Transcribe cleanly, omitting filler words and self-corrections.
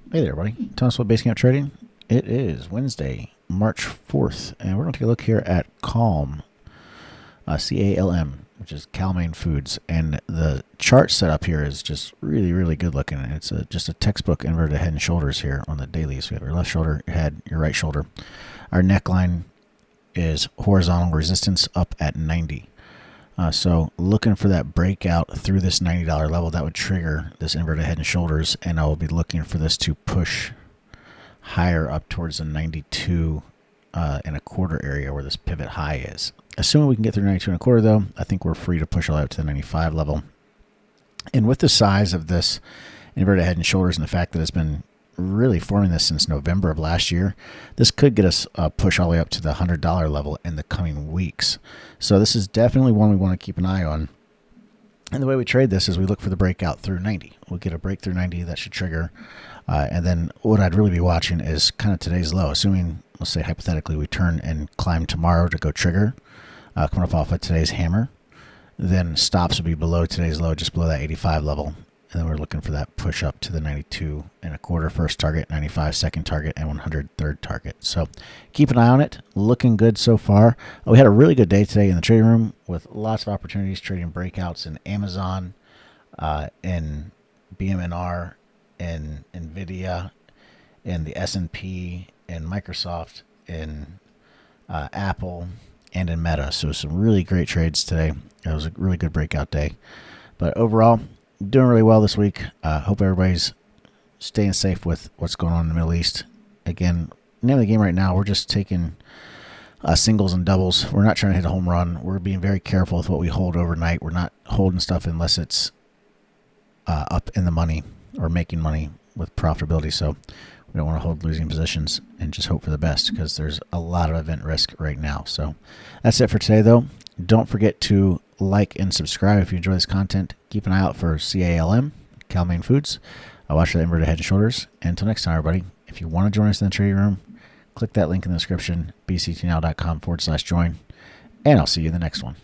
Hey there, everybody. Thomas with Basing Out Trading. It is Wednesday, March 4th, and we're going to take a look here at Calm, C-A-L-M, which is Cal-Maine Foods. And the chart setup here is just really, really good looking. It's just a textbook inverted head and shoulders here on the dailies. We have your left shoulder, your head, your right shoulder. Our neckline is horizontal resistance up at 90. So looking for that breakout through this $90 level, that would trigger this inverted head and shoulders, and I will be looking for this to push higher up towards the 92 and a quarter area where this pivot high is. Assuming we can get through 92 and a quarter, though, I think we're free to push all the way up to the 95 level. And with the size of this inverted head and shoulders and the fact that it's been really forming this since November of last year, this could get us a push all the way up to the $100 level in the coming weeks. So this is definitely one we want to keep an eye on. And the way we trade this is we look for the breakout through 90. We'll get a break through 90 that should trigger. And then what I'd really be watching is kind of today's low, assuming, let's say hypothetically, we turn and climb tomorrow to go trigger, coming up off of today's hammer. Then stops will be below today's low, just below that 85 level. And then we're looking for that push up to the 92 and a quarter first target, 95 second target, and 100 third target. So keep an eye on it. Looking good so far. We had a really good day today in the trading room with lots of opportunities trading breakouts in Amazon, in BMNR, in NVIDIA, in the S&P, in Microsoft, in Apple, and in Meta. So some really great trades today. It was a really good breakout day. But overall, doing really well this week. Hope everybody's staying safe with what's going on in the Middle East. Again, name of the game right now, we're just taking singles and doubles. We're not trying to hit a home run. We're being very careful with what we hold overnight. We're not holding stuff unless it's up in the money or making money with profitability. So we don't want to hold losing positions and just hope for the best because there's a lot of event risk right now. So that's it for today, though. Don't forget to like and subscribe if you enjoy this content. Keep an eye out for CALM, Cal-Maine Foods. Watch for the inverted head and shoulders. And until next time, everybody, if you want to join us in the trading room, click that link in the description, bctnow.com/join, and I'll see you in the next one.